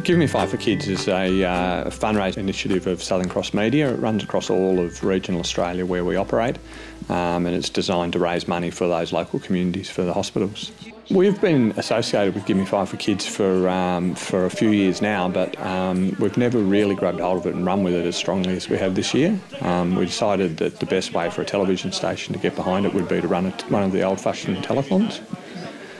Give Me 5 for Kids is a fundraising initiative of Southern Cross Media. It runs across all of regional Australia where we operate, and it's designed to raise money for those local communities for the hospitals. We've been associated with Give Me 5 for Kids for a few years now, but we've never really grabbed hold of it and run with it as strongly as we have this year. We decided that the best way for a television station to get behind it would be to run one of the old-fashioned telethons.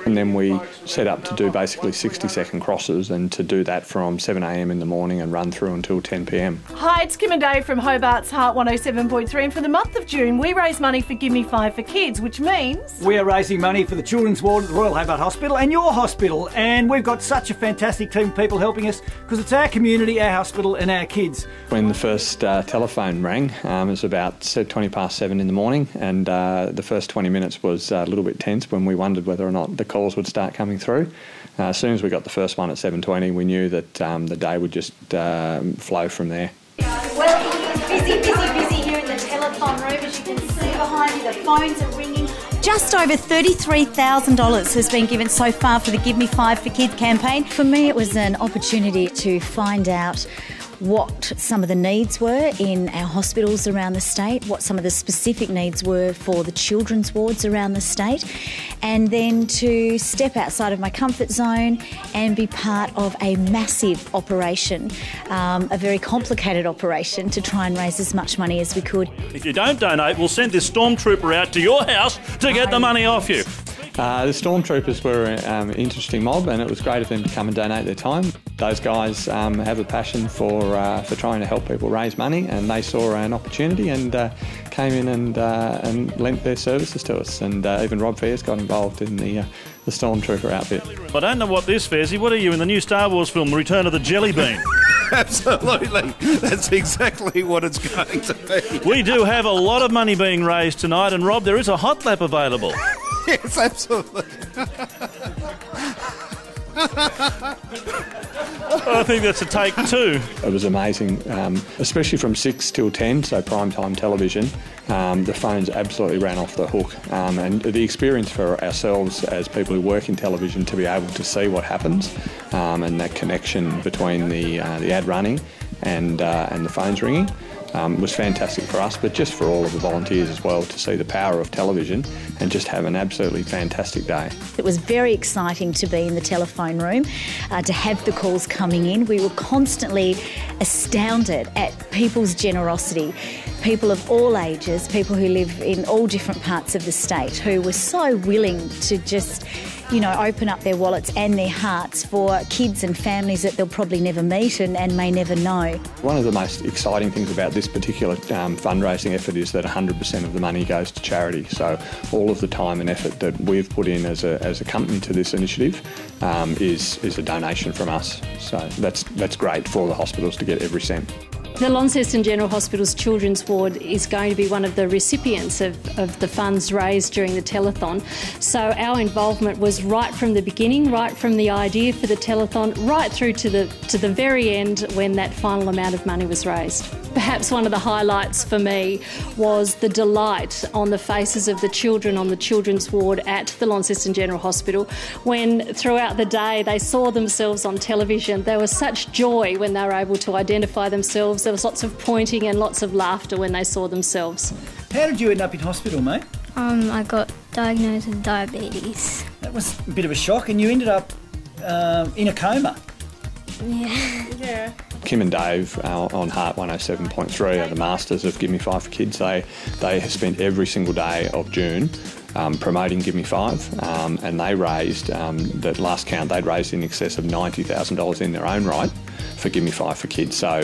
And then we set up to do basically 60-second crosses, and to do that from 7 a.m. in the morning and run through until 10 p.m. Hi, it's Kim and Dave from Hobart's Heart 107.3, and for the month of June we raise money for Give Me 5 for Kids, which means we are raising money for the children's ward at the Royal Hobart Hospital and your hospital, and we've got such a fantastic team of people helping us because it's our community, our hospital and our kids. When the first telephone rang, it was about 20 past 7 in the morning, and the first 20 minutes was a little bit tense when we wondered whether or not the calls would start coming through. As soon as we got the first one at 7:20, we knew that the day would just flow from there. Well, it's busy here in the telethon room. As you can see behind you, the phones are ringing. Just over $33,000 has been given so far for the Give Me 5 for Kids campaign. For me, it was an opportunity to find out what some of the needs were in our hospitals around the state, what some of the specific needs were for the children's wards around the state, and then to step outside of my comfort zone and be part of a massive operation, a very complicated operation to try and raise as much money as we could. If you don't donate, we'll send this stormtrooper out to your house to get the money off you. The stormtroopers were an interesting mob, and it was great of them to come and donate their time. Those guys have a passion for trying to help people raise money, and they saw an opportunity and came in and lent their services to us. And even Rob Fairs got involved in the stormtrooper outfit. I don't know what this, Fairsy. What are you in the new Star Wars film, Return of the Jelly Bean? Absolutely. That's exactly what it's going to be. We do have a lot of money being raised tonight, and Rob, there is a hot lap available. Yes, absolutely. I think that's a take 2. It was amazing, especially from 6 till 10, so prime time television. The phones absolutely ran off the hook, and the experience for ourselves as people who work in television to be able to see what happens, and that connection between the ad running and the phones ringing was fantastic for us, but just for all of the volunteers as well, to see the power of television and just have an absolutely fantastic day. It was very exciting to be in the telephone room, to have the calls coming in. We were constantly astounded at people's generosity, people of all ages, people who live in all different parts of the state, who were so willing to just, open up their wallets and their hearts for kids and families that they'll probably never meet and may never know. One of the most exciting things about this particular fundraising effort is that 100% of the money goes to charity. So all of the time and effort that we've put in as a company to this initiative is a donation from us. So that's great for the hospitals to get every cent. The Launceston General Hospital's Children's Ward is going to be one of the recipients of the funds raised during the telethon. So our involvement was right from the beginning, right from the idea for the telethon, right through to the very end when that final amount of money was raised. Perhaps one of the highlights for me was the delight on the faces of the children on the children's ward at the Launceston General Hospital when throughout the day they saw themselves on television. There was such joy when they were able to identify themselves. There was lots of pointing and lots of laughter when they saw themselves. How did you end up in hospital, mate? I got diagnosed with diabetes. That was a bit of a shock, and you ended up in a coma. Yeah. Kim and Dave on Heart 107.3 are the masters of Give Me 5 for Kids. They have spent every single day of June promoting Give Me 5, and they raised, at last count, they'd raised in excess of $90,000 in their own right for Give Me 5 for Kids. So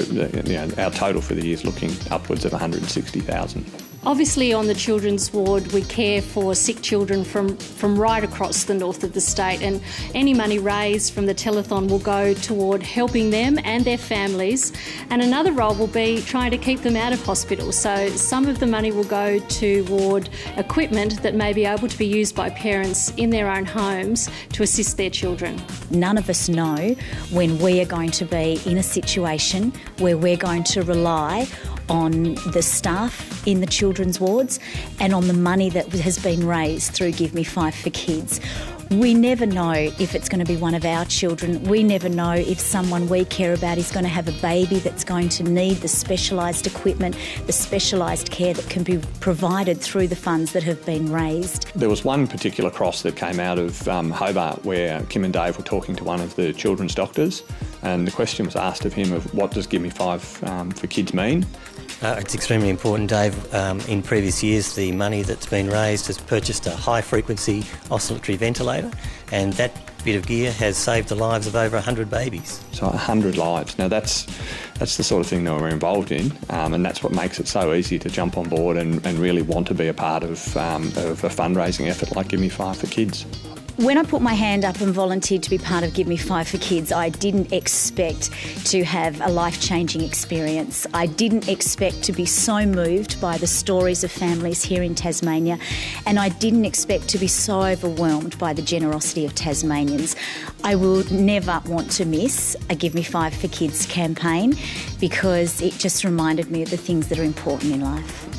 our total for the year is looking upwards of $160,000. Obviously on the children's ward we care for sick children from right across the north of the state, and any money raised from the telethon will go toward helping them and their families, and another role will be trying to keep them out of hospital. So some of the money will go toward equipment that may be able to be used by parents in their own homes to assist their children. None of us know when we are going to be in a situation where we're going to rely on the staff in the children's wards and on the money that has been raised through Give Me 5 for Kids. We never know if it's going to be one of our children. We never know if someone we care about is going to have a baby that's going to need the specialised equipment, the specialised care that can be provided through the funds that have been raised. There was one particular cross that came out of Hobart where Kim and Dave were talking to one of the children's doctors, and the question was asked of him of what does Give Me 5 for Kids mean? It's extremely important, Dave. In previous years, the money that's been raised has purchased a high-frequency oscillatory ventilator, and that bit of gear has saved the lives of over 100 babies. So 100 lives. Now that's the sort of thing that we're involved in, and that's what makes it so easy to jump on board and really want to be a part of a fundraising effort like Give Me 5 for Kids. When I put my hand up and volunteered to be part of Give Me 5 for Kids, I didn't expect to have a life-changing experience. I didn't expect to be so moved by the stories of families here in Tasmania, and I didn't expect to be so overwhelmed by the generosity of Tasmanians. I will never want to miss a Give Me 5 for Kids campaign because it just reminded me of the things that are important in life.